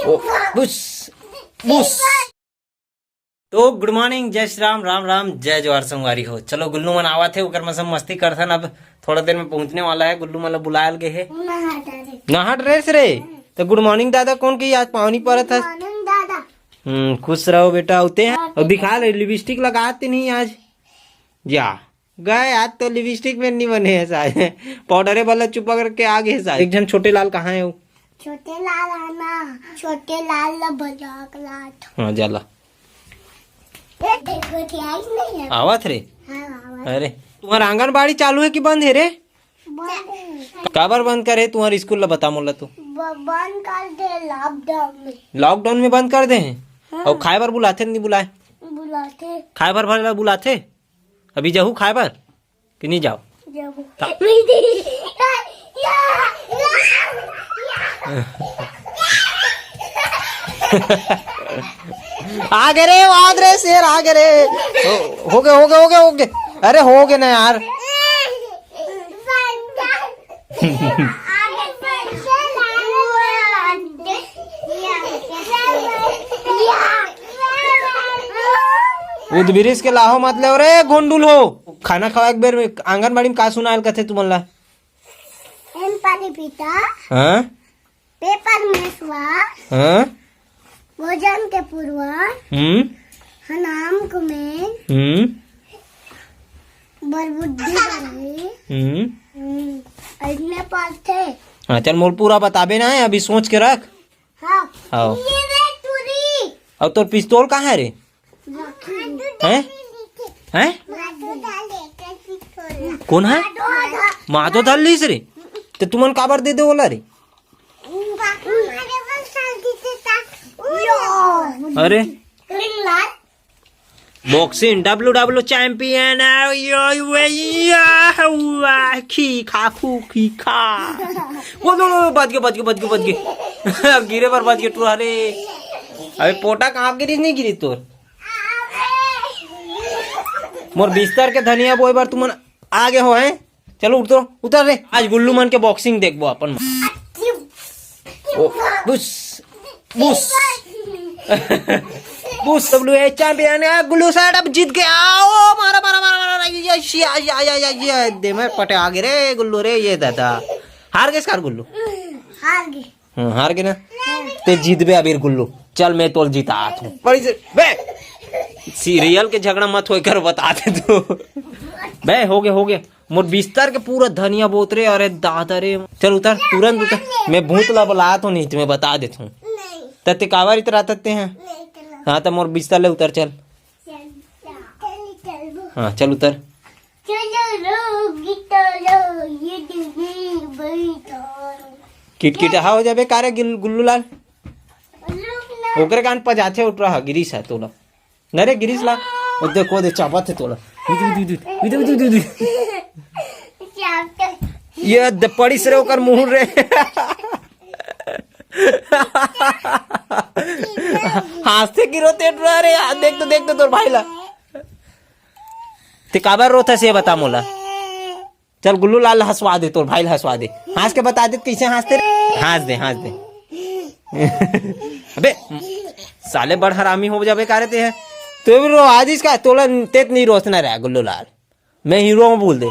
ओ, बुस बुस। तो गुड मॉर्निंग, जय श्री राम, राम राम, जय जवाहर संगवारी हो। चलो गुल्लू मन आवा थे, ओकर में सब मस्ती करथन। अब थोड़ा देर में पहुंचने वाला है। गुल्लू मन बुलायल गए है नहाट रेस रे। तो गुड मॉर्निंग दादा कौन की आज पावनी परत है। खुश रहो बेटा। होते हैं और दिखा रहे लिपस्टिक लगाते नहीं आज। जा गए आज तो लिपस्टिक में नहीं बने है शायद। पाउडरे वाला चुपा करके आ गए शायद। एक जन छोटे लाल कहाँ है वो? छोटे लाल आना, छोटे लाल ब्लॉक लाट। हाँ जाला नहीं आवत रे। हाँ, अरे तुम्हारा आंगनबाड़ी चालू है कि बंद है रे? काबर बंद करे तुम्हारे स्कूल ला बता मोला। तो बंद कर दे लॉकडाउन में। लॉकडाउन में बंद कर दे हैं। हाँ। और खाए बार बुलाते नहीं बुलाए? बुलाते। खाए बार भर बुलाते। अभी जाऊ खाए बार कि नहीं जाओ? आ गए रे, आग रे शेर आ गए रे। हो गए। अरे हो गए ना यार। उद बिरिस के लाहो मत ले रे गोंडुल हो। खाना खवा एक बेर में आंगनबाड़ी में का सुनायल कथे तुमला? पानी पीता। हाँ? पेपर में सुआ। हाँ? भोजन के पूर्वा। हनाम कुमें। बरबुद्धि बरे। इतने पास थे। हाँ चल मोल पूरा बताबे ना है, अभी सोच के रख। हाँ। आओ। ये रे तुरी। अब तो पिस्तौल कहाँ है रे? हैं? कौन है? माधो धल लीस रे। तो तुमन काबर दे दे बोला रे? अरे बॉक्सिंग WWE चैंपियन खी खा वो बच गए गिरे पर बच गए तू। अरे अबे पोटा कहाँ गिरी? नहीं गिरी तोर मोर बिस्तर के धनिया बोए बार तुमन आगे हो हैं। चलो उतर रे। आज गुल्लू मन के बॉक्सिंग देखबो अपन। बुस बुस बुस WWE चैंपियन है गुल्लू साइड। अब जीत गया। ओ मारा ये दे में पटे आगे रे गुल्लू रे। ये दादा हार गए कार गुल्लू। हार गए ना ते जीत बे अबीर गुल्लू। चल मैं तोल जीता हूँ बड़ी से बे। सीरियल के झगड़ा मत हो कर बताते तो बे। हो गए मोर बिस्तर के पूरा धनिया बोत रे। अरे दादा रे चल उतर तुरंत उतर। मैं भूत ला बुला तो नहीं तुम्हें बता देता हूँ। तते कावर इतर आते हैं। हाँ तो मोर बिस्तर ले उतर चल। हाँ चल उतर। किटकिट हो जाबे कारे गुल्लू लाल। ओकरे कान पजाथे उठ रहा गिरीश है तोला। नरे गिरीश ला ओ देखो दे चापत है तोला। ये पड़ी से रे ओकर मुंह रे। हंसते गिरो तेट रहा रे। देख तो तोर भाई ला ते काबर रोता से बता मोला। चल गुल्लू लाल हंसवा दे तोर भाई ला हंसवा दे। हंस के बता दे कैसे हंसते रे। हंस दे अबे साले बड़ हरामी हो जाबे कारे ते है। तो भी रो आज इसका तोला तेत नहीं रोसना रहा गुल्लू लाल। मैं हीरो में बोल दे।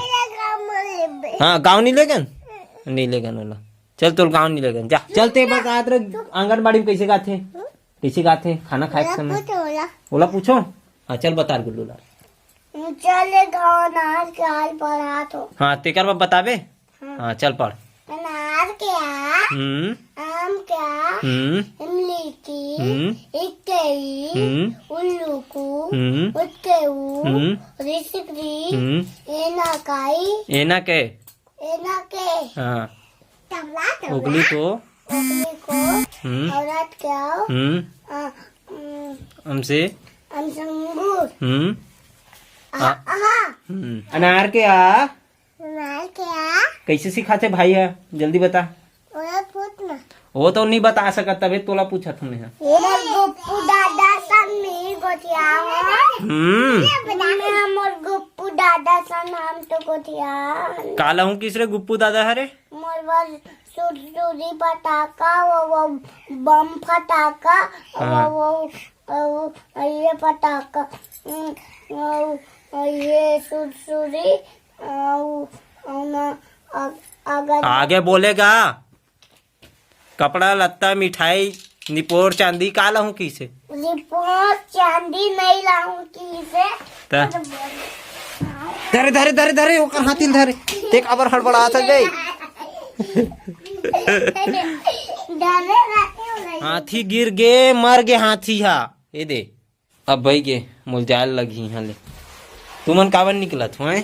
हाँ गाँव नहीं लेगन वाला। चल तोर गाँव नहीं लेगन जा। चलते बता आंगनबाड़ी में कैसे गाते खाना खाए के समय बोला पूछो। हाँ चल बता गुल्लू लाल। चले गाँव अनार के हाल पढ़ा तो। हाँ तेकर बाप बताबे। हाँ चल पढ़। अनार क्या, आम क्या, इमली की, इक्केई, उल्लू उत्केऊ, रिसिकरी, एना के हाँ उगली को औरत क्या हमसे अंगूर अनार के अनार क्या कैसे सिखाते भाई है जल्दी बता। पूछना वो तो नहीं बता सकता तभी तोला पूछा तुमने। गुप्पू दादा सन नहीं गोतिया गुप्पू दादा सन नाम तो गोतिया काला हूँ किसरे गुप्पू दादा हरे मोर सुरसुरी पटाखा, वो बम फटाका, हाँ। वो ये पटाखा, ये सुरसुरी, अगर आगे बोलेगा। कपड़ा लत्ता मिठाई निपोर चांदी का लाऊं की से रिपोर्ट चांदी नहीं लाऊंगी इसे। धरे धरे धरे धरे ओकर हाथी धरे देख अबर हड़बड़ा था गई। डरे रहती हूँ नहीं। हाथी गिर गे मर गे हाथी हा ये दे अब भाई गे मुलजाल लगी यहाँ ले तुमन कावन निकलत हो हैं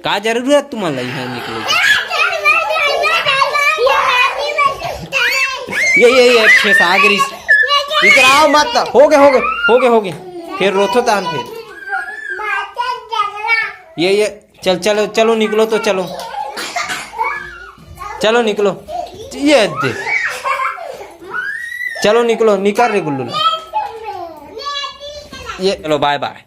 का जरूरत तुमन लगी यहाँ निकले ये फेस आ गई इधर आओ मत हो गए फिर रोथो तान फिर ये चलो निकलो तो चलो निकलो ये दे चलो निकलो निकल रे गुल्लू ये चलो बाय बाय।